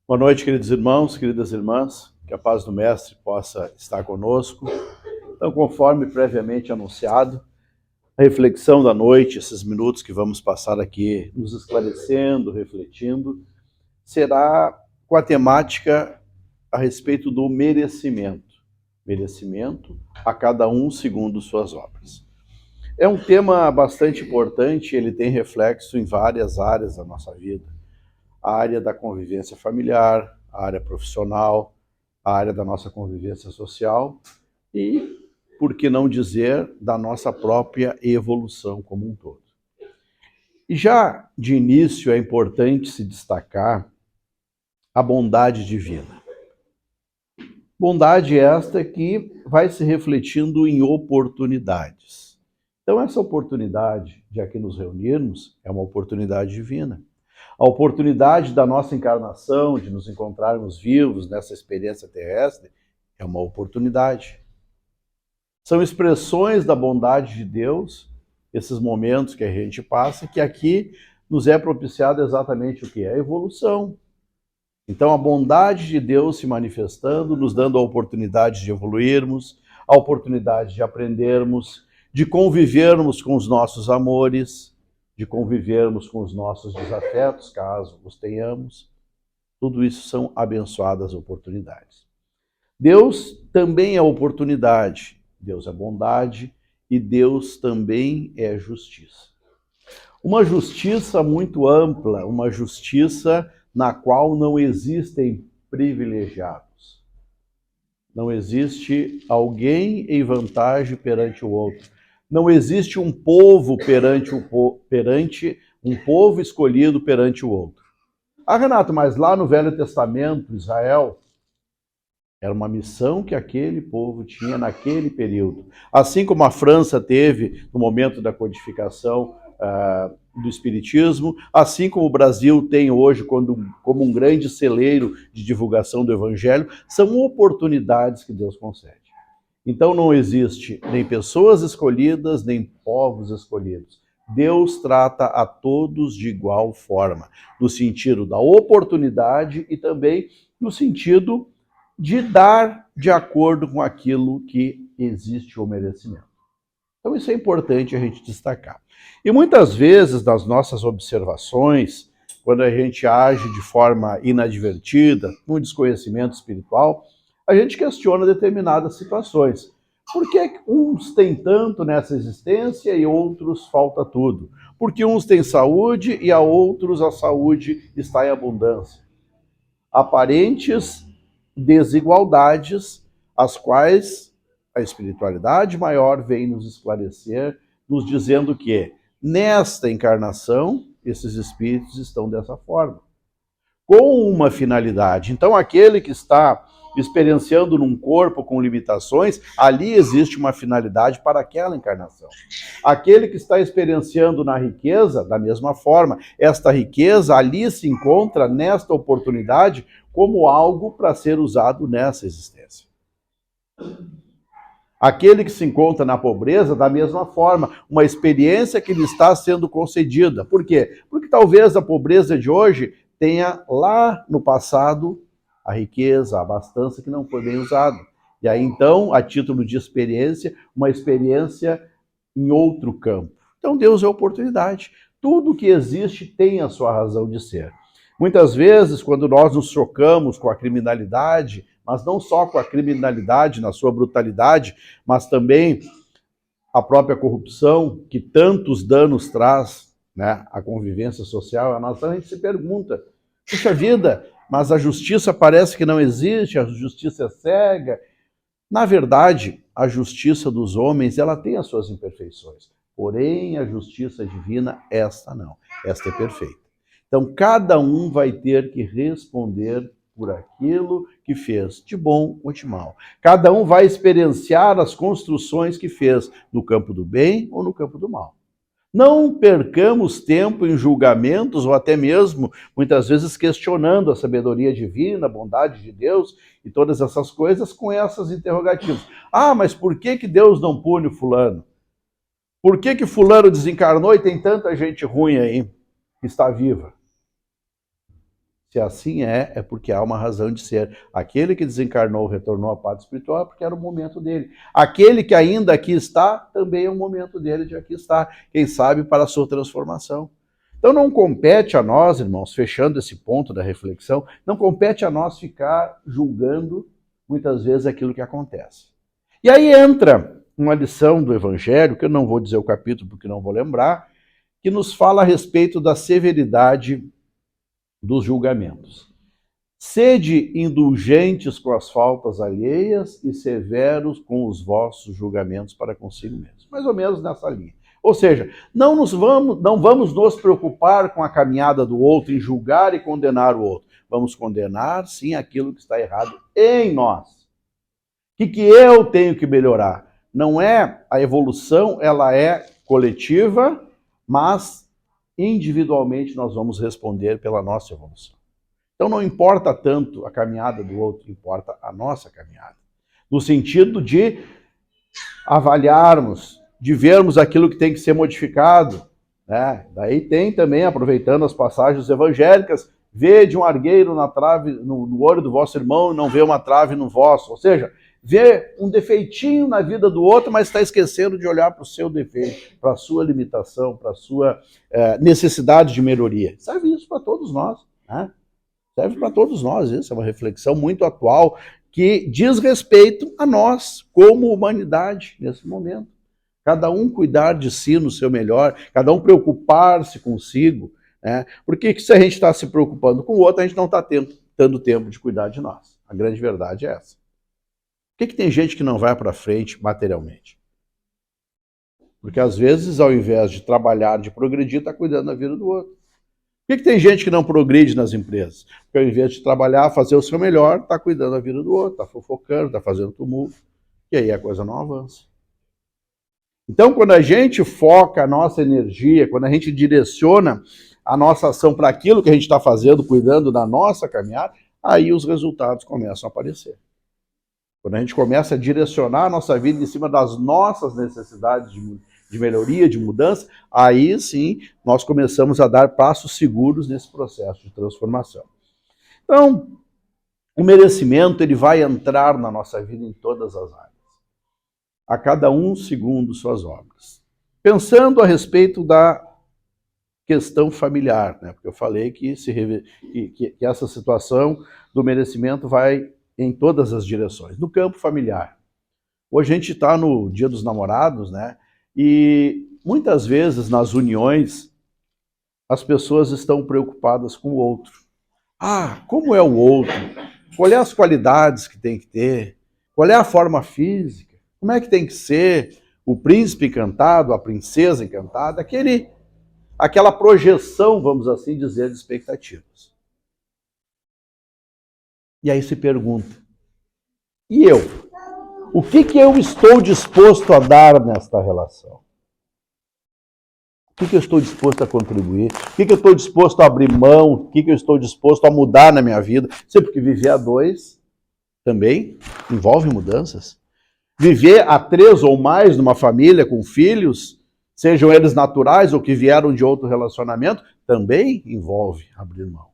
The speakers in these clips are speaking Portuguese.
Boa noite, queridos irmãos, queridas irmãs, que a paz do Mestre possa estar conosco. Então, conforme previamente anunciado, a reflexão da noite, esses minutos que vamos passar aqui nos esclarecendo, refletindo, será com a temática a respeito do merecimento. Merecimento a cada um segundo suas obras. É um tema bastante importante, ele tem reflexo em várias áreas da nossa vida. A área da convivência familiar, a área profissional, a área da nossa convivência social e, por que não dizer, da nossa própria evolução como um todo. E já de início é importante se destacar a bondade divina. Bondade esta que vai se refletindo em oportunidades. Então, essa oportunidade de aqui nos reunirmos é uma oportunidade divina. A oportunidade da nossa encarnação, de nos encontrarmos vivos nessa experiência terrestre, é uma oportunidade. São expressões da bondade de Deus, esses momentos que a gente passa, que aqui nos é propiciado exatamente o que? A evolução. Então, a bondade de Deus se manifestando, nos dando a oportunidade de evoluirmos, a oportunidade de aprendermos, de convivermos com os nossos amores, de convivermos com os nossos desafetos, caso os tenhamos. Tudo isso são abençoadas oportunidades. Deus também é oportunidade, Deus é bondade e Deus também é justiça. Uma justiça muito ampla, uma justiça na qual não existem privilegiados. Não existe alguém em vantagem perante o outro. Não existe um povo perante um povo escolhido perante o outro. Ah, Renato, mas lá no Velho Testamento, Israel, era uma missão que aquele povo tinha naquele período. Assim como a França teve no momento da codificação do Espiritismo, assim como o Brasil tem hoje como um grande celeiro de divulgação do Evangelho, são oportunidades que Deus concede. Então não existe nem pessoas escolhidas, nem povos escolhidos. Deus trata a todos de igual forma, no sentido da oportunidade e também no sentido de dar de acordo com aquilo que existe o merecimento. Então isso é importante a gente destacar. E muitas vezes nas nossas observações, quando a gente age de forma inadvertida, com desconhecimento espiritual, a gente questiona determinadas situações. Por que uns têm tanto nessa existência e outros falta tudo? Porque uns têm saúde e a outros a saúde está em abundância. Aparentes desigualdades, as quais a espiritualidade maior vem nos esclarecer, nos dizendo que nesta encarnação, esses espíritos estão dessa forma, com uma finalidade. Então, aquele que está experienciando num corpo com limitações, ali existe uma finalidade para aquela encarnação. Aquele que está experienciando na riqueza, da mesma forma, esta riqueza ali se encontra nesta oportunidade como algo para ser usado nessa existência. Aquele que se encontra na pobreza, da mesma forma, uma experiência que lhe está sendo concedida. Por quê? Porque talvez a pobreza de hoje tenha lá no passado a riqueza, a abastança que não foi bem usada. E aí, então, a título de experiência, uma experiência em outro campo. Então, Deus é oportunidade. Tudo que existe tem a sua razão de ser. Muitas vezes, quando nós nos chocamos com a criminalidade, mas não só com a criminalidade na sua brutalidade, mas também a própria corrupção, que tantos danos traz, né, à convivência social, a gente se pergunta, puxa vida, mas a justiça parece que não existe, a justiça é cega. Na verdade, a justiça dos homens, ela tem as suas imperfeições, porém a justiça divina, esta não, esta é perfeita. Então, cada um vai ter que responder por aquilo que fez, de bom ou de mal. Cada um vai experienciar as construções que fez, no campo do bem ou no campo do mal. Não percamos tempo em julgamentos ou até mesmo, muitas vezes, questionando a sabedoria divina, a bondade de Deus e todas essas coisas com essas interrogativas. Ah, mas por que Deus não pune o fulano? Por que fulano desencarnou e tem tanta gente ruim aí que está viva? Se assim é porque há uma razão de ser. Aquele que desencarnou, retornou à pátria espiritual, é porque era o momento dele. Aquele que ainda aqui está, também é o momento dele de aqui estar. Quem sabe para a sua transformação. Então não compete a nós, irmãos, fechando esse ponto da reflexão, não compete a nós ficar julgando muitas vezes aquilo que acontece. E aí entra uma lição do Evangelho, que eu não vou dizer o capítulo porque não vou lembrar, que nos fala a respeito da severidade dos julgamentos. Sede indulgentes com as faltas alheias e severos com os vossos julgamentos para consigo mesmo. Mais ou menos nessa linha. Ou seja, não vamos nos preocupar com a caminhada do outro, em julgar e condenar o outro. Vamos condenar, sim, aquilo que está errado em nós. O que eu tenho que melhorar? Não é a evolução, ela é coletiva, mas individualmente nós vamos responder pela nossa evolução. Então não importa tanto a caminhada do outro, importa a nossa caminhada. No sentido de avaliarmos, de vermos aquilo que tem que ser modificado. Né? Daí tem também, aproveitando as passagens evangélicas, vede um argueiro na trave, no olho do vosso irmão e não vê uma trave no vosso. Ou seja, vê um defeitinho na vida do outro, mas está esquecendo de olhar para o seu defeito, para a sua limitação, para a sua necessidade de melhoria. Serve isso para todos nós. Né? Serve para todos nós. Isso é uma reflexão muito atual que diz respeito a nós, como humanidade, nesse momento. Cada um cuidar de si no seu melhor, cada um preocupar-se consigo. Né? Porque se a gente está se preocupando com o outro, a gente não está tendo tempo de cuidar de nós. A grande verdade é essa. Por que tem gente que não vai para frente materialmente? Porque às vezes, ao invés de trabalhar, de progredir, está cuidando da vida do outro. Por que tem gente que não progride nas empresas? Porque ao invés de trabalhar, fazer o seu melhor, está cuidando da vida do outro, está fofocando, está fazendo tumulto. E aí a coisa não avança. Então, quando a gente foca a nossa energia, quando a gente direciona a nossa ação para aquilo que a gente está fazendo, cuidando da nossa caminhada, aí os resultados começam a aparecer. Quando a gente começa a direcionar a nossa vida em cima das nossas necessidades de melhoria, de mudança, aí sim nós começamos a dar passos seguros nesse processo de transformação. Então, o merecimento ele vai entrar na nossa vida em todas as áreas. A cada um segundo suas obras. Pensando a respeito da questão familiar, né? Porque eu falei que essa situação do merecimento vai em todas as direções. No campo familiar. Hoje a gente está no Dia dos Namorados, né? E muitas vezes nas uniões as pessoas estão preocupadas com o outro. Ah, como é o outro? Qual é as qualidades que tem que ter? Qual é a forma física? Como é que tem que ser o príncipe encantado, a princesa encantada? Aquela projeção, vamos assim dizer, de expectativas. E aí se pergunta, e eu? O que eu estou disposto a dar nesta relação? O que eu estou disposto a contribuir? O que eu estou disposto a abrir mão? O que eu estou disposto a mudar na minha vida? Sempre que viver a dois também envolve mudanças. Viver a 3 ou mais numa família com filhos, sejam eles naturais ou que vieram de outro relacionamento, também envolve abrir mão.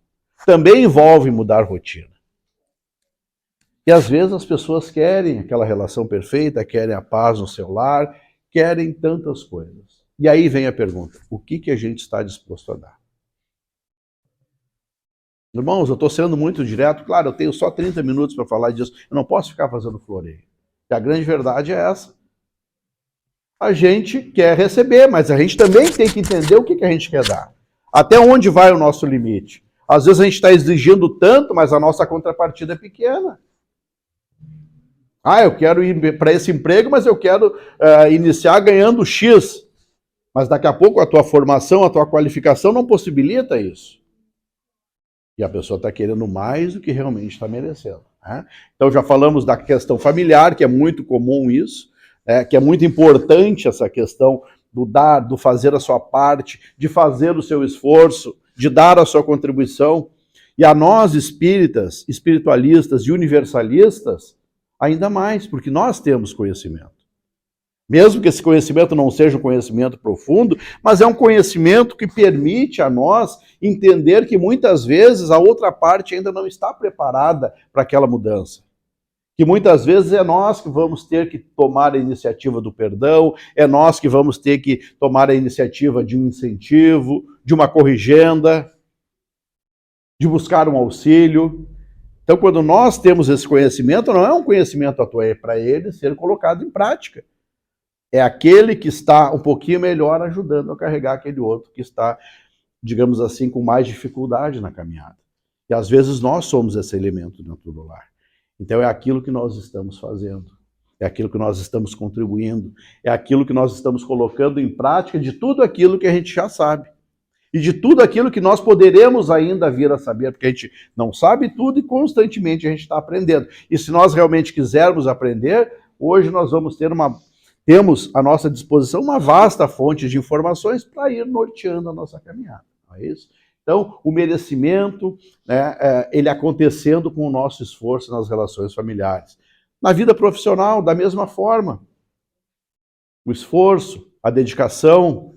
Também envolve mudar rotina. E às vezes as pessoas querem aquela relação perfeita, querem a paz no seu lar, querem tantas coisas. E aí vem a pergunta, o que a gente está disposto a dar? Irmãos, eu estou sendo muito direto, claro, eu tenho só 30 minutos para falar disso, eu não posso ficar fazendo floreio. E a grande verdade é essa. A gente quer receber, mas a gente também tem que entender o que a gente quer dar. Até onde vai o nosso limite? Às vezes a gente está exigindo tanto, mas a nossa contrapartida é pequena. Ah, eu quero ir para esse emprego, mas eu quero iniciar ganhando X. Mas daqui a pouco a tua formação, a tua qualificação não possibilita isso. E a pessoa está querendo mais do que realmente está merecendo. Né? Então já falamos da questão familiar, que é muito comum isso, que é muito importante essa questão do dar, do fazer a sua parte, de fazer o seu esforço, de dar a sua contribuição. E a nós espíritas, espiritualistas e universalistas, ainda mais, porque nós temos conhecimento. Mesmo que esse conhecimento não seja um conhecimento profundo, mas é um conhecimento que permite a nós entender que muitas vezes a outra parte ainda não está preparada para aquela mudança. Que muitas vezes é nós que vamos ter que tomar a iniciativa do perdão, é nós que vamos ter que tomar a iniciativa de um incentivo, de uma corrigenda, de buscar um auxílio. Então, quando nós temos esse conhecimento, não é um conhecimento para ele ser colocado em prática. É aquele que está um pouquinho melhor ajudando a carregar aquele outro que está, digamos assim, com mais dificuldade na caminhada. E às vezes nós somos esse elemento dentro do lar. Então é aquilo que nós estamos fazendo, é aquilo que nós estamos contribuindo, é aquilo que nós estamos colocando em prática de tudo aquilo que a gente já sabe. E de tudo aquilo que nós poderemos ainda vir a saber, porque a gente não sabe tudo e constantemente a gente está aprendendo. E se nós realmente quisermos aprender, hoje nós vamos temos à nossa disposição uma vasta fonte de informações para ir norteando a nossa caminhada, não é isso? Então, o merecimento, né, ele acontecendo com o nosso esforço nas relações familiares. Na vida profissional, da mesma forma. O esforço, a dedicação,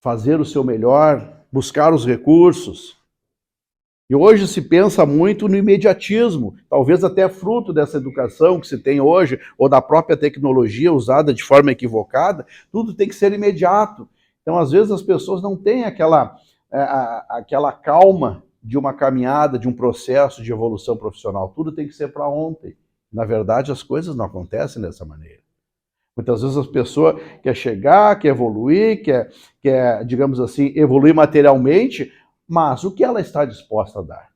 fazer o seu melhor, buscar os recursos. E hoje se pensa muito no imediatismo, talvez até fruto dessa educação que se tem hoje, ou da própria tecnologia usada de forma equivocada, tudo tem que ser imediato. Então, às vezes, as pessoas não têm aquela calma de uma caminhada, de um processo de evolução profissional. Tudo tem que ser para ontem. Na verdade, as coisas não acontecem dessa maneira. Muitas vezes a pessoa quer chegar, quer evoluir, quer, digamos assim, evoluir materialmente, mas o que ela está disposta a dar?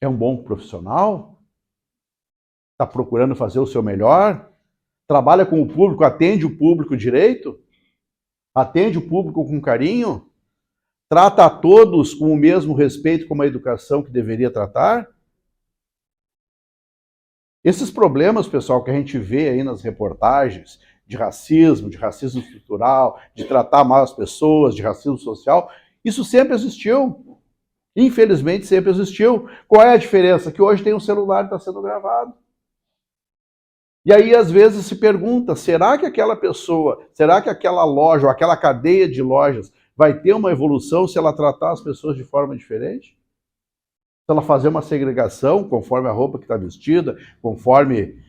É um bom profissional? Está procurando fazer o seu melhor? Trabalha com o público, atende o público direito? Atende o público com carinho? Trata a todos com o mesmo respeito como a educação que deveria tratar? Esses problemas, pessoal, que a gente vê aí nas reportagens de racismo estrutural, de tratar mal as pessoas, de racismo social, isso sempre existiu. Infelizmente, sempre existiu. Qual é a diferença? Que hoje tem um celular que está sendo gravado. E aí, às vezes, se pergunta, será que aquela pessoa, será que aquela loja, ou aquela cadeia de lojas vai ter uma evolução se ela tratar as pessoas de forma diferente? Se ela fazer uma segregação conforme a roupa que está vestida, conforme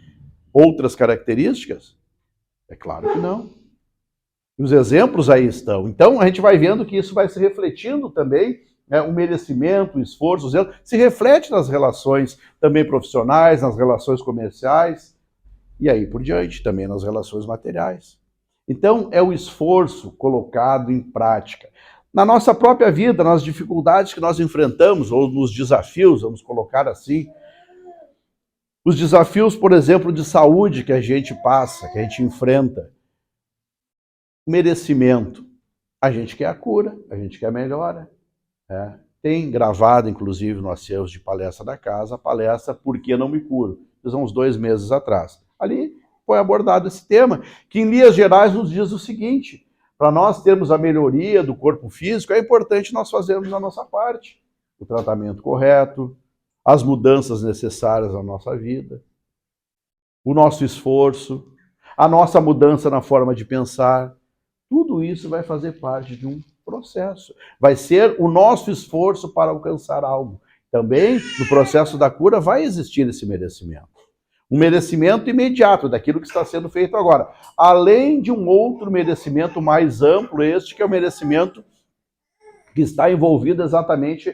outras características? É claro que não. E os exemplos aí estão. Então, a gente vai vendo que isso vai se refletindo também, né, o merecimento, o esforço, o zelo, se reflete nas relações também profissionais, nas relações comerciais, e aí por diante, também nas relações materiais. Então, é o esforço colocado em prática. Na nossa própria vida, nas dificuldades que nós enfrentamos, ou nos desafios, vamos colocar assim, os desafios, por exemplo, de saúde que a gente passa, que a gente enfrenta, merecimento. A gente quer a cura, a gente quer a melhora. Tem gravado, inclusive, no acervo de palestra da casa, a palestra Por que não me curo? Fiz há uns 2 meses atrás. Ali foi abordado esse tema, que em linhas gerais nos diz o seguinte: para nós termos a melhoria do corpo físico, é importante nós fazermos a nossa parte. O tratamento correto, as mudanças necessárias na nossa vida, o nosso esforço, a nossa mudança na forma de pensar. Tudo isso vai fazer parte de um processo. Vai ser o nosso esforço para alcançar algo. Também, no processo da cura, vai existir esse merecimento. Um merecimento imediato daquilo que está sendo feito agora. Além de um outro merecimento mais amplo, este que é o merecimento que está envolvido exatamente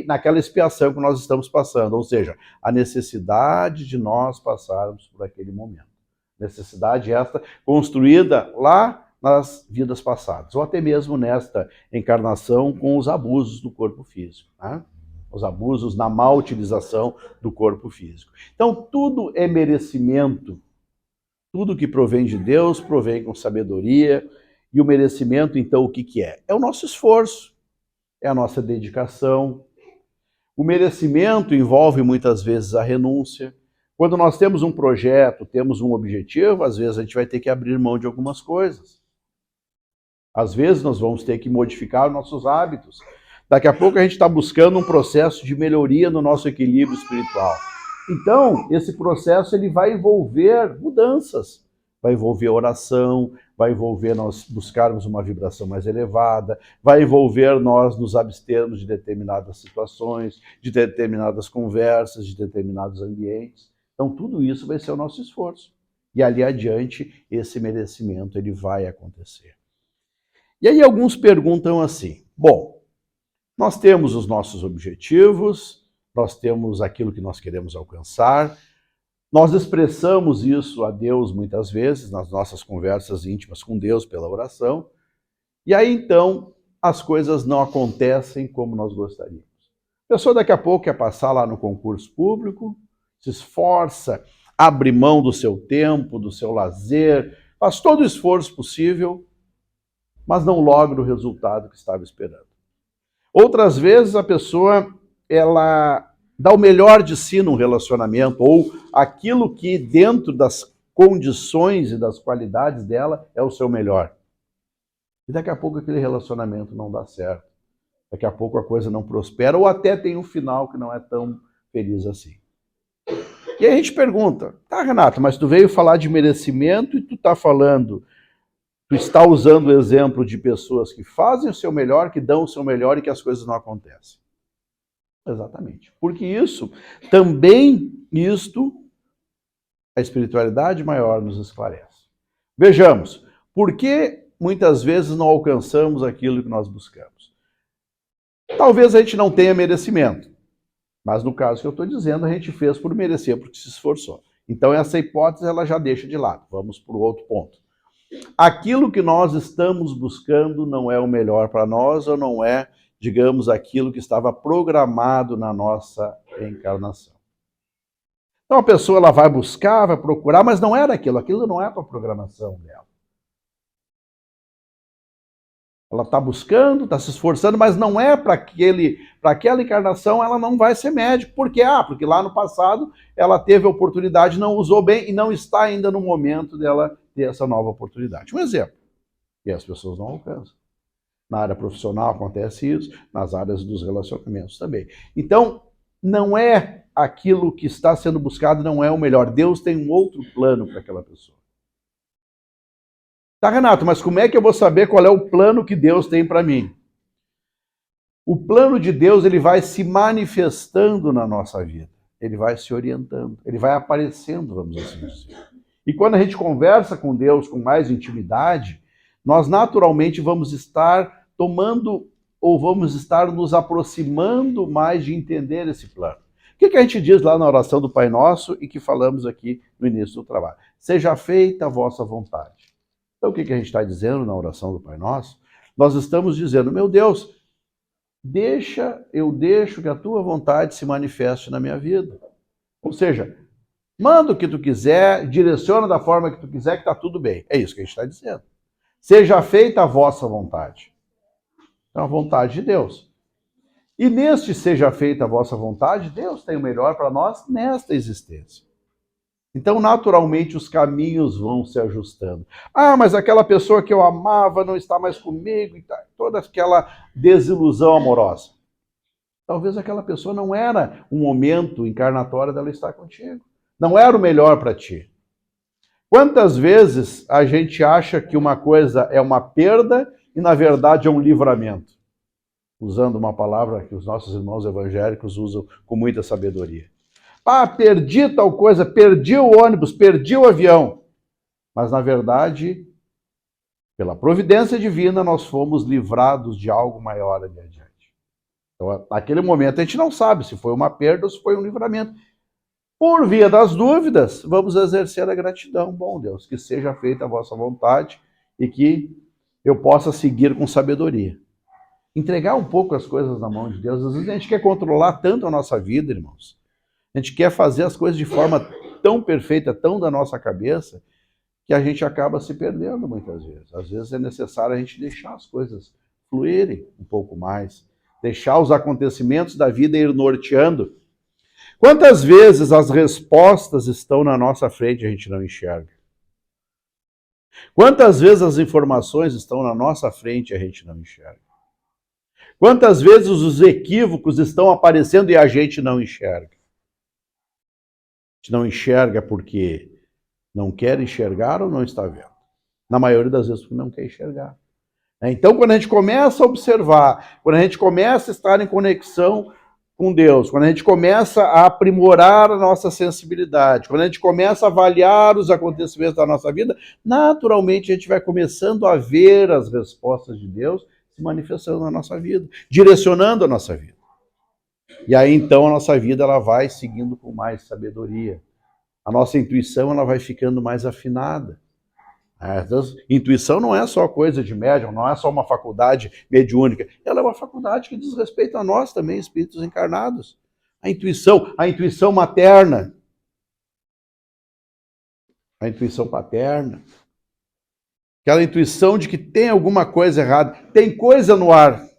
naquela expiação que nós estamos passando. Ou seja, a necessidade de nós passarmos por aquele momento. Necessidade esta construída lá nas vidas passadas, ou até mesmo nesta encarnação com os abusos do corpo físico, né? Os abusos na má utilização do corpo físico. Então, tudo é merecimento. Tudo que provém de Deus provém com sabedoria. E o merecimento, então, o que é? É o nosso esforço, é a nossa dedicação. O merecimento envolve muitas vezes a renúncia. Quando nós temos um projeto, temos um objetivo, às vezes a gente vai ter que abrir mão de algumas coisas. Às vezes nós vamos ter que modificar os nossos hábitos. Daqui a pouco a gente está buscando um processo de melhoria no nosso equilíbrio espiritual. Então, esse processo ele vai envolver mudanças, vai envolver oração, vai envolver nós buscarmos uma vibração mais elevada, vai envolver nós nos abstermos de determinadas situações, de determinadas conversas, de determinados ambientes. Então, tudo isso vai ser o nosso esforço. E ali adiante, esse merecimento ele vai acontecer. E aí alguns perguntam assim, bom, nós temos os nossos objetivos, nós temos aquilo que nós queremos alcançar, nós expressamos isso a Deus muitas vezes, nas nossas conversas íntimas com Deus pela oração, e aí então as coisas não acontecem como nós gostaríamos. A pessoa daqui a pouco quer passar lá no concurso público, se esforça, abre mão do seu tempo, do seu lazer, faz todo o esforço possível, mas não logra o resultado que estava esperando. Outras vezes a pessoa ela dá o melhor de si num relacionamento, ou aquilo que dentro das condições e das qualidades dela é o seu melhor. E daqui a pouco aquele relacionamento não dá certo. Daqui a pouco a coisa não prospera, ou até tem um final que não é tão feliz assim. E aí a gente pergunta, tá, Renato, mas tu veio falar de merecimento e tu tá falando, tu está usando o exemplo de pessoas que fazem o seu melhor, que dão o seu melhor e que as coisas não acontecem. Exatamente. Porque isso, também a espiritualidade maior nos esclarece. Vejamos, por que muitas vezes não alcançamos aquilo que nós buscamos? Talvez a gente não tenha merecimento, mas no caso que eu estou dizendo, a gente fez por merecer, porque se esforçou. Então essa hipótese ela já deixa de lado. Vamos para o outro ponto. Aquilo que nós estamos buscando não é o melhor para nós ou não é, digamos, aquilo que estava programado na nossa encarnação. Então a pessoa ela vai buscar, vai procurar, mas não era aquilo não é para a programação dela. Ela está buscando, está se esforçando, mas não é para aquela encarnação, ela não vai ser médico. Por quê? Porque lá no passado ela teve a oportunidade, não usou bem e não está ainda no momento dela ter essa nova oportunidade. Um exemplo. E as pessoas não alcançam. Na área profissional acontece isso, nas áreas dos relacionamentos também. Então, não é aquilo que está sendo buscado, não é o melhor. Deus tem um outro plano para aquela pessoa. Tá, Renato, mas como é que eu vou saber qual é o plano que Deus tem para mim? O plano de Deus ele vai se manifestando na nossa vida. Ele vai se orientando, ele vai aparecendo, vamos assim dizer. E quando a gente conversa com Deus com mais intimidade, nós naturalmente vamos estar tomando ou vamos estar nos aproximando mais de entender esse plano. O que a gente diz lá na oração do Pai Nosso e que falamos aqui no início do trabalho? Seja feita a vossa vontade. Então o que a gente está dizendo na oração do Pai Nosso? Nós estamos dizendo, meu Deus, eu deixo que a tua vontade se manifeste na minha vida. Ou seja, manda o que tu quiser, direciona da forma que tu quiser, que está tudo bem. É isso que a gente está dizendo. Seja feita a vossa vontade. É a vontade de Deus. E neste seja feita a vossa vontade, Deus tem o melhor para nós nesta existência. Então, naturalmente, os caminhos vão se ajustando. Ah, mas aquela pessoa que eu amava não está mais comigo, e tá, toda aquela desilusão amorosa. Talvez aquela pessoa não era um momento encarnatório dela estar contigo. Não era o melhor para ti. Quantas vezes a gente acha que uma coisa é uma perda e, na verdade, é um livramento? Usando uma palavra que os nossos irmãos evangélicos usam com muita sabedoria. Ah, perdi tal coisa, perdi o ônibus, perdi o avião. Mas, na verdade, pela providência divina, nós fomos livrados de algo maior ali adiante. Então, naquele momento, a gente não sabe se foi uma perda ou se foi um livramento. Por via das dúvidas, vamos exercer a gratidão. Bom Deus, que seja feita a vossa vontade e que eu possa seguir com sabedoria. Entregar um pouco as coisas na mão de Deus. Às vezes a gente quer controlar tanto a nossa vida, irmãos. A gente quer fazer as coisas de forma tão perfeita, tão da nossa cabeça, que a gente acaba se perdendo muitas vezes. Às vezes é necessário a gente deixar as coisas fluírem um pouco mais, deixar os acontecimentos da vida ir norteando. Quantas vezes as respostas estão na nossa frente e a gente não enxerga? Quantas vezes as informações estão na nossa frente e a gente não enxerga? Quantas vezes os equívocos estão aparecendo e a gente não enxerga? gente não enxerga porque não quer enxergar ou não está vendo. Na maioria das vezes porque não quer enxergar. Então, quando a gente começa a observar, quando a gente começa a estar em conexão com Deus, quando a gente começa a aprimorar a nossa sensibilidade, quando a gente começa a avaliar os acontecimentos da nossa vida, naturalmente a gente vai começando a ver as respostas de Deus se manifestando na nossa vida, direcionando a nossa vida. E aí então a nossa vida ela vai seguindo com mais sabedoria. A nossa intuição ela vai ficando mais afinada. Então, intuição não é só coisa de médium, não é só uma faculdade mediúnica. Ela é uma faculdade que diz respeito a nós também, espíritos encarnados. A intuição materna, a intuição paterna, aquela intuição de que tem alguma coisa errada, tem coisa no ar.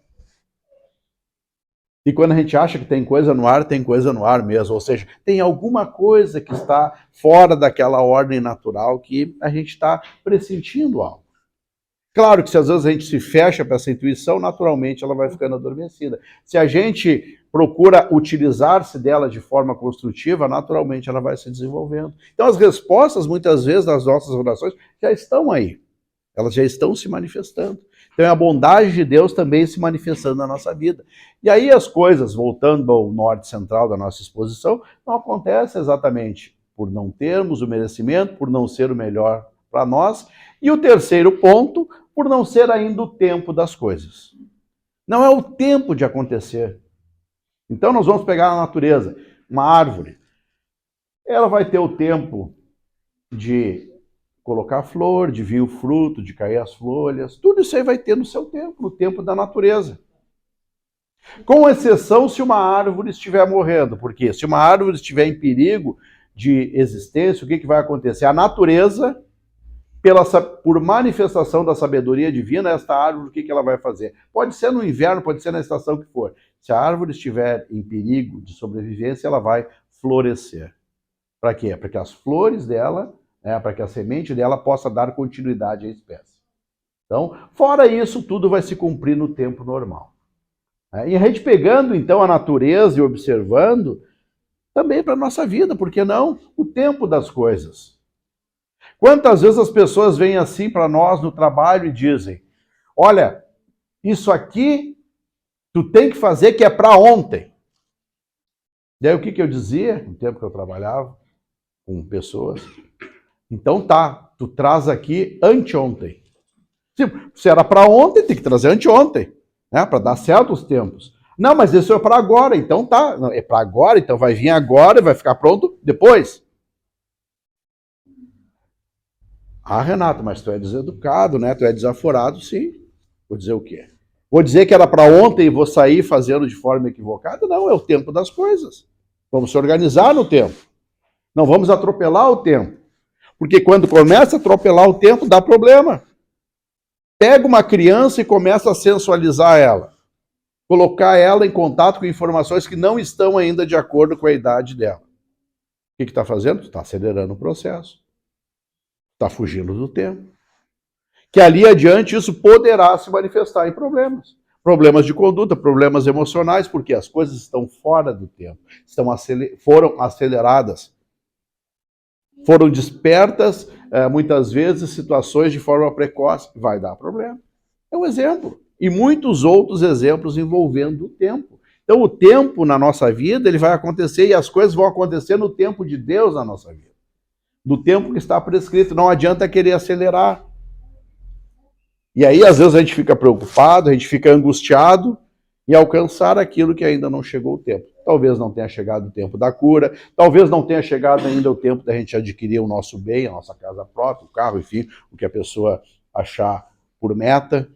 E quando a gente acha que tem coisa no ar mesmo. Ou seja, tem alguma coisa que está fora daquela ordem natural que a gente está pressentindo algo. Claro que se às vezes a gente se fecha para essa intuição, naturalmente ela vai ficando adormecida. Se a gente procura utilizar-se dela de forma construtiva, naturalmente ela vai se desenvolvendo. Então as respostas, muitas vezes, das nossas orações já estão aí. Elas já estão se manifestando. Então é a bondade de Deus também se manifestando na nossa vida. E aí as coisas, voltando ao norte central da nossa exposição, não acontecem exatamente por não termos o merecimento, por não ser o melhor para nós. E o terceiro ponto, por não ser ainda o tempo das coisas. Não é o tempo de acontecer. Então nós vamos pegar a natureza, uma árvore. Ela vai ter o tempo de colocar a flor, de vir o fruto, de cair as folhas, tudo isso aí vai ter no seu tempo, no tempo da natureza. Com exceção se uma árvore estiver morrendo, porque se uma árvore estiver em perigo de existência, o que vai acontecer? A natureza, por manifestação da sabedoria divina, esta árvore, o que ela vai fazer? Pode ser no inverno, pode ser na estação que for. Se a árvore estiver em perigo de sobrevivência, ela vai florescer. Para quê? Para que as flores dela, para que a semente dela possa dar continuidade à espécie. Então, fora isso, tudo vai se cumprir no tempo normal. E a gente pegando, então, a natureza e observando, também para a nossa vida, por que não? O tempo das coisas. Quantas vezes as pessoas vêm assim para nós no trabalho e dizem, olha, isso aqui tu tem que fazer que é para ontem. E aí o que eu dizia, no tempo que eu trabalhava com pessoas? Então tá, tu traz aqui anteontem. Se era para ontem, tem que trazer anteontem, né? Para dar certo os tempos. Não, mas isso é para agora, então tá. Não, é para agora, então vai vir agora e vai ficar pronto depois. Ah, Renato, mas tu é deseducado, né? Tu é desaforado, sim. Vou dizer o quê? Vou dizer que era para ontem e vou sair fazendo de forma equivocada? Não, é o tempo das coisas. Vamos se organizar no tempo. Não vamos atropelar o tempo. Porque quando começa a atropelar o tempo, dá problema. Pega uma criança e começa a sensualizar ela. Colocar ela em contato com informações que não estão ainda de acordo com a idade dela. O que está fazendo? Está acelerando o processo. Está fugindo do tempo. Que ali adiante isso poderá se manifestar em problemas. Problemas de conduta, problemas emocionais, porque as coisas estão fora do tempo. Foram aceleradas. Foram despertas, muitas vezes, situações de forma precoce. Vai dar problema. É um exemplo. E muitos outros exemplos envolvendo o tempo. Então, o tempo na nossa vida, ele vai acontecer e as coisas vão acontecer no tempo de Deus na nossa vida. Do tempo que está prescrito. Não adianta querer acelerar. E aí, às vezes, a gente fica preocupado, a gente fica angustiado em alcançar aquilo que ainda não chegou o tempo. Talvez não tenha chegado o tempo da cura, talvez não tenha chegado ainda o tempo da gente adquirir o nosso bem, a nossa casa própria, o carro, enfim, o que a pessoa achar por meta.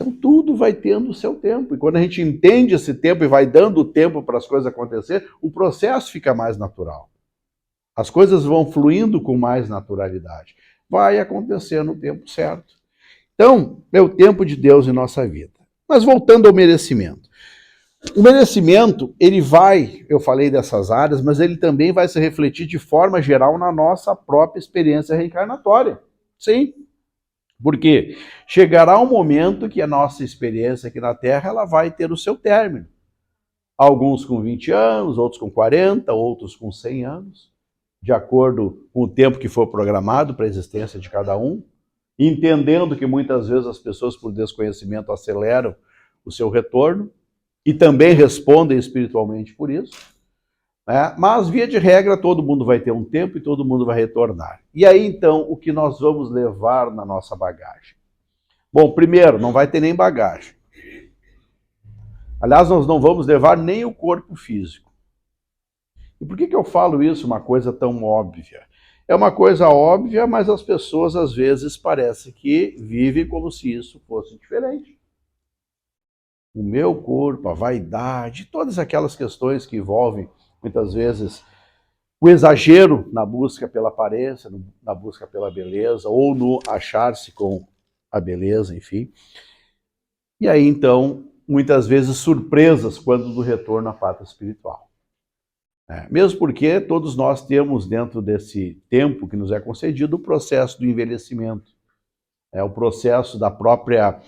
Então tudo vai tendo o seu tempo. E quando a gente entende esse tempo e vai dando tempo para as coisas acontecer, o processo fica mais natural. As coisas vão fluindo com mais naturalidade. Vai acontecer no tempo certo. Então, é o tempo de Deus em nossa vida. Mas voltando ao merecimento. O merecimento, ele vai, eu falei dessas áreas, mas ele também vai se refletir de forma geral na nossa própria experiência reencarnatória. Sim. Porque chegará um momento que a nossa experiência aqui na Terra ela vai ter o seu término. Alguns com 20 anos, outros com 40, outros com 100 anos, de acordo com o tempo que for programado para a existência de cada um, entendendo que muitas vezes as pessoas, por desconhecimento, aceleram o seu retorno e também respondem espiritualmente por isso, né? Mas, via de regra, todo mundo vai ter um tempo e todo mundo vai retornar. E aí, então, o que nós vamos levar na nossa bagagem? Bom, primeiro, não vai ter nem bagagem. Aliás, nós não vamos levar nem o corpo físico. E por que eu falo isso, uma coisa tão óbvia? É uma coisa óbvia, mas as pessoas às vezes parece que vivem como se isso fosse diferente. O meu corpo, a vaidade, todas aquelas questões que envolvem, muitas vezes, o exagero na busca pela aparência, na busca pela beleza, ou no achar-se com a beleza, enfim. E aí, então, muitas vezes surpresas quando do retorno à pátria espiritual. Mesmo porque todos nós temos dentro desse tempo que nos é concedido o processo do envelhecimento, o processo da própria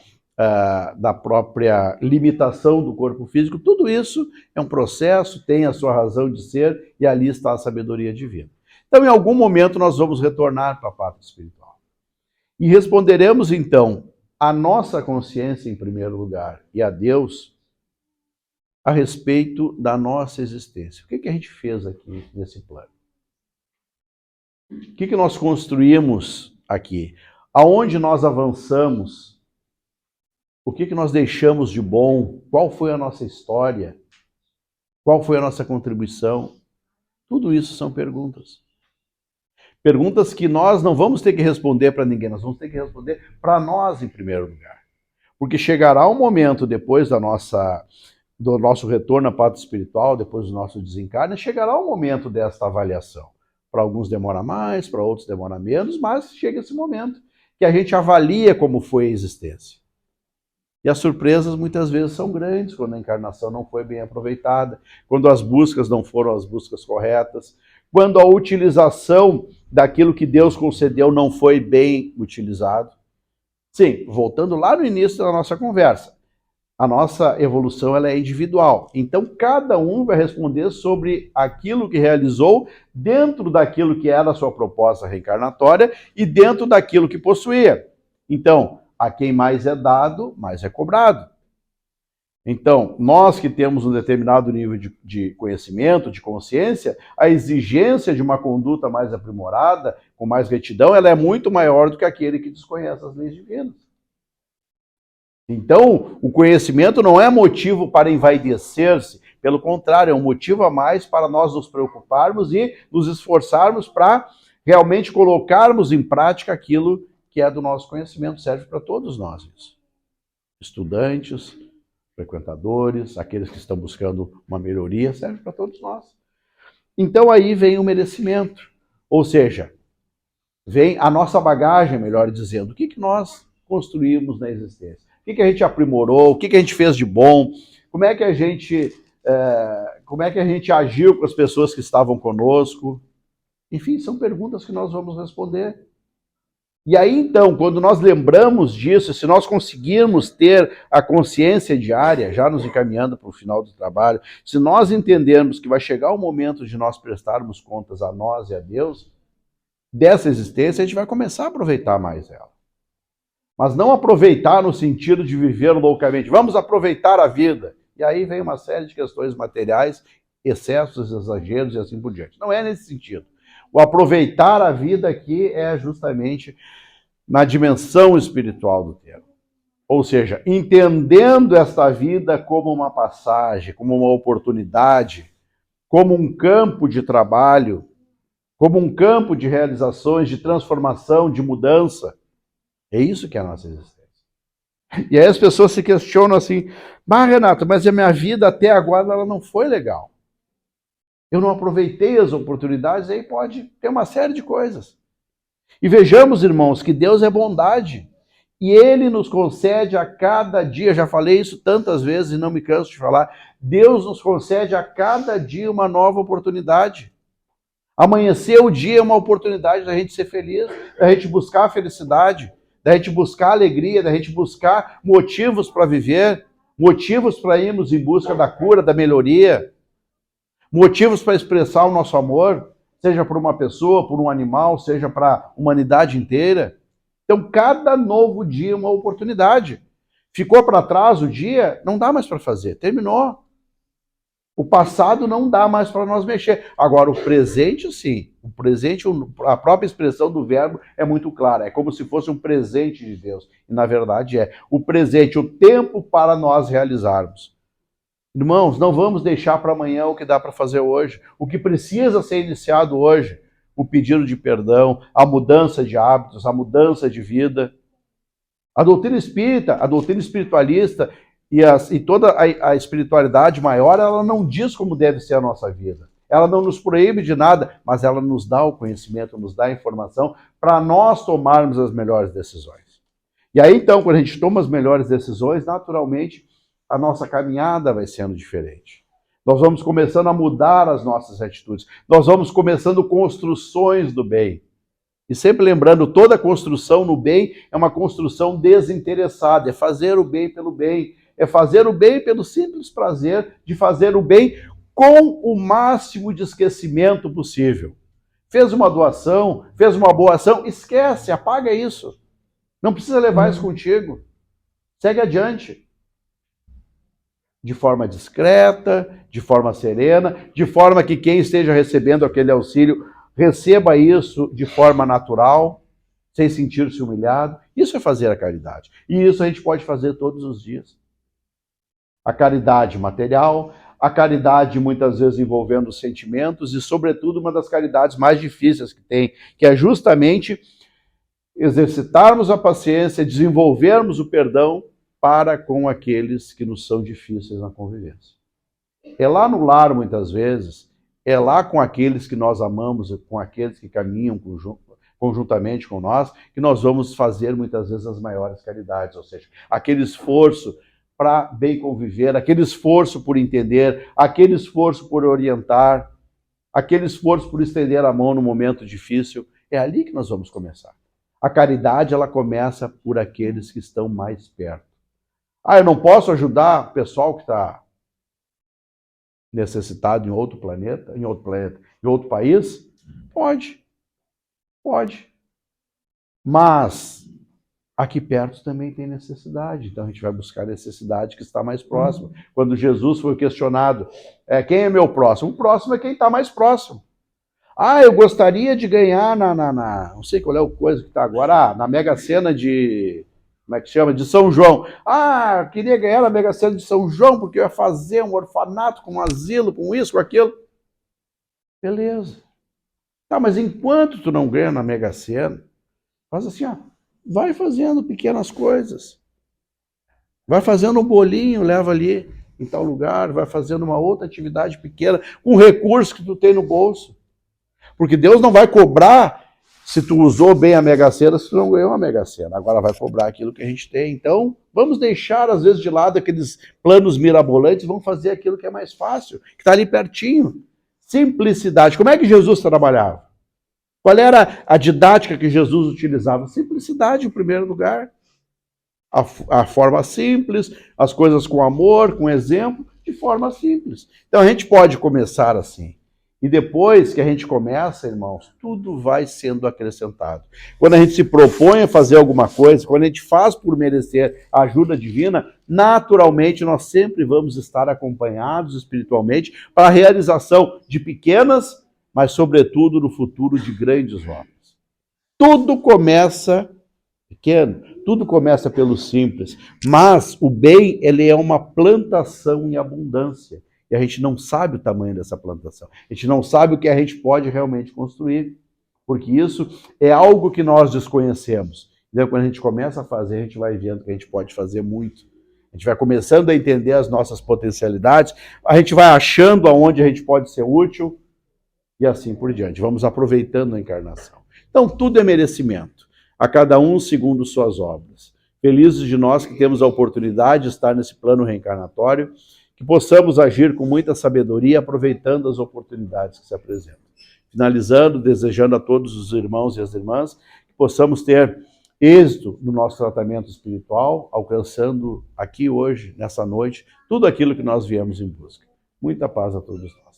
limitação do corpo físico. Tudo isso é um processo, tem a sua razão de ser e ali está a sabedoria divina. Então, em algum momento, nós vamos retornar para a pátria espiritual. E responderemos, então, à nossa consciência, em primeiro lugar, e a Deus, a respeito da nossa existência. O que a gente fez aqui nesse plano? O que nós construímos aqui? Aonde nós avançamos? O que nós deixamos de bom? Qual foi a nossa história? Qual foi a nossa contribuição? Tudo isso são perguntas. Perguntas que nós não vamos ter que responder para ninguém, nós vamos ter que responder para nós em primeiro lugar. Porque chegará um momento depois do nosso retorno à pátria espiritual, depois do nosso desencarne, chegará o momento desta avaliação. Para alguns demora mais, para outros demora menos, mas chega esse momento que a gente avalia como foi a existência. E as surpresas muitas vezes são grandes, quando a encarnação não foi bem aproveitada, quando as buscas não foram as buscas corretas, quando a utilização daquilo que Deus concedeu não foi bem utilizado. Sim, voltando lá no início da nossa conversa, a nossa evolução ela é individual. Então, cada um vai responder sobre aquilo que realizou dentro daquilo que era a sua proposta reencarnatória e dentro daquilo que possuía. Então, a quem mais é dado, mais é cobrado. Então, nós que temos um determinado nível de conhecimento, de consciência, a exigência de uma conduta mais aprimorada, com mais retidão, ela é muito maior do que aquele que desconhece as leis divinas. Então, o conhecimento não é motivo para envaidecer-se, pelo contrário, é um motivo a mais para nós nos preocuparmos e nos esforçarmos para realmente colocarmos em prática aquilo que é do nosso conhecimento. Serve para todos nós isso. Estudantes, frequentadores, aqueles que estão buscando uma melhoria, serve para todos nós. Então aí vem o merecimento, ou seja, vem a nossa bagagem, melhor dizendo, o que nós construímos na existência. O que a gente aprimorou, o que a gente fez de bom, como é que a gente agiu com as pessoas que estavam conosco. Enfim, são perguntas que nós vamos responder. E aí, então, quando nós lembramos disso, se nós conseguirmos ter a consciência diária, já nos encaminhando para o final do trabalho, se nós entendermos que vai chegar o momento de nós prestarmos contas a nós e a Deus, dessa existência, a gente vai começar a aproveitar mais ela. Mas não aproveitar no sentido de viver loucamente. Vamos aproveitar a vida. E aí vem uma série de questões materiais, excessos, exageros e assim por diante. Não é nesse sentido. O aproveitar a vida aqui é justamente na dimensão espiritual do termo. Ou seja, entendendo esta vida como uma passagem, como uma oportunidade, como um campo de trabalho, como um campo de realizações, de transformação, de mudança. É isso que é a nossa existência. E aí as pessoas se questionam assim, Renato, mas a minha vida até agora ela não foi legal. Eu não aproveitei as oportunidades, aí pode ter uma série de coisas. E vejamos, irmãos, que Deus é bondade. E Ele nos concede a cada dia, já falei isso tantas vezes e não me canso de falar, Deus nos concede a cada dia uma nova oportunidade. Amanhecer o dia é uma oportunidade da gente ser feliz, da gente buscar a felicidade, da gente buscar a alegria, da gente buscar motivos para viver. motivos para irmos em busca da cura, da melhoria, motivos para expressar o nosso amor, seja por uma pessoa, por um animal, seja para a humanidade inteira. Então, cada novo dia é uma oportunidade. Ficou para trás o dia, não dá mais para fazer, terminou. O passado não dá mais para nós mexer. Agora, o presente, sim. O presente, a própria expressão do verbo é muito clara. É como se fosse um presente de Deus. E, na verdade, é o presente, o tempo para nós realizarmos. Irmãos, não vamos deixar para amanhã o que dá para fazer hoje. O que precisa ser iniciado hoje. O pedido de perdão, a mudança de hábitos, a mudança de vida. A doutrina espírita, a doutrina espiritualista e toda a espiritualidade maior, ela não diz como deve ser a nossa vida. Ela não nos proíbe de nada, mas ela nos dá o conhecimento, nos dá a informação para nós tomarmos as melhores decisões. E aí, então, quando a gente toma as melhores decisões, naturalmente, a nossa caminhada vai sendo diferente. Nós vamos começando a mudar as nossas atitudes. Nós vamos começando construções do bem. E sempre lembrando, toda construção no bem é uma construção desinteressada, é fazer o bem pelo bem, é fazer o bem pelo simples prazer de fazer o bem com o máximo de esquecimento possível. Fez uma doação, fez uma boa ação, esquece, apaga isso. Não precisa levar isso contigo. Segue adiante. De forma discreta, de forma serena, de forma que quem esteja recebendo aquele auxílio receba isso de forma natural, sem sentir-se humilhado. Isso é fazer a caridade. E isso a gente pode fazer todos os dias. A caridade material, a caridade muitas vezes envolvendo sentimentos e, sobretudo, uma das caridades mais difíceis que tem, que é justamente exercitarmos a paciência, desenvolvermos o perdão para com aqueles que nos são difíceis na convivência. É lá no lar, muitas vezes, é lá com aqueles que nós amamos, com aqueles que caminham conjuntamente com nós, que nós vamos fazer muitas vezes as maiores caridades, ou seja, aquele esforço para bem conviver, aquele esforço por entender, aquele esforço por orientar, aquele esforço por estender a mão no momento difícil. É ali que nós vamos começar. A caridade, ela começa por aqueles que estão mais perto. Ah, eu não posso ajudar o pessoal que está necessitado em outro planeta, em outro país? Pode. Mas aqui perto também tem necessidade, então a gente vai buscar a necessidade que está mais próxima. Quando Jesus foi questionado, quem é meu próximo? O próximo é quem está mais próximo. Ah, eu gostaria de ganhar não sei qual é a coisa que está agora, na Mega Sena de... Como é que chama? De São João. Ah, queria ganhar na Mega Sena de São João, porque eu ia fazer um orfanato com um asilo, com isso, com aquilo. Beleza. Tá, mas enquanto tu não ganha na Mega Sena, faz assim, ó, vai fazendo pequenas coisas. Vai fazendo um bolinho, leva ali em tal lugar, vai fazendo uma outra atividade pequena, com recurso que tu tem no bolso. Porque Deus não vai cobrar se tu usou bem a Mega Sena, se tu não ganhou a Mega Sena. Agora vai cobrar aquilo que a gente tem. Então, vamos deixar, às vezes, de lado aqueles planos mirabolantes, vamos fazer aquilo que é mais fácil, que está ali pertinho. Simplicidade. Como é que Jesus trabalhava? Qual era a didática que Jesus utilizava? Simplicidade, em primeiro lugar. A forma simples, as coisas com amor, com exemplo, de forma simples. Então, a gente pode começar assim. E depois que a gente começa, irmãos, tudo vai sendo acrescentado. Quando a gente se propõe a fazer alguma coisa, quando a gente faz por merecer a ajuda divina, naturalmente nós sempre vamos estar acompanhados espiritualmente para a realização de pequenas, mas sobretudo no futuro de grandes obras. Tudo começa pequeno, tudo começa pelo simples, mas o bem, ele é uma plantação em abundância. E a gente não sabe o tamanho dessa plantação. A gente não sabe o que a gente pode realmente construir. Porque isso é algo que nós desconhecemos. Então, quando a gente começa a fazer, a gente vai vendo que a gente pode fazer muito. A gente vai começando a entender as nossas potencialidades, a gente vai achando aonde a gente pode ser útil e assim por diante. Vamos aproveitando a encarnação. Então, tudo é merecimento. A cada um segundo suas obras. Felizes de nós que temos a oportunidade de estar nesse plano reencarnatório, que possamos agir com muita sabedoria, aproveitando as oportunidades que se apresentam. Finalizando, desejando a todos os irmãos e as irmãs que possamos ter êxito no nosso tratamento espiritual, alcançando aqui hoje, nessa noite, tudo aquilo que nós viemos em busca. Muita paz a todos nós.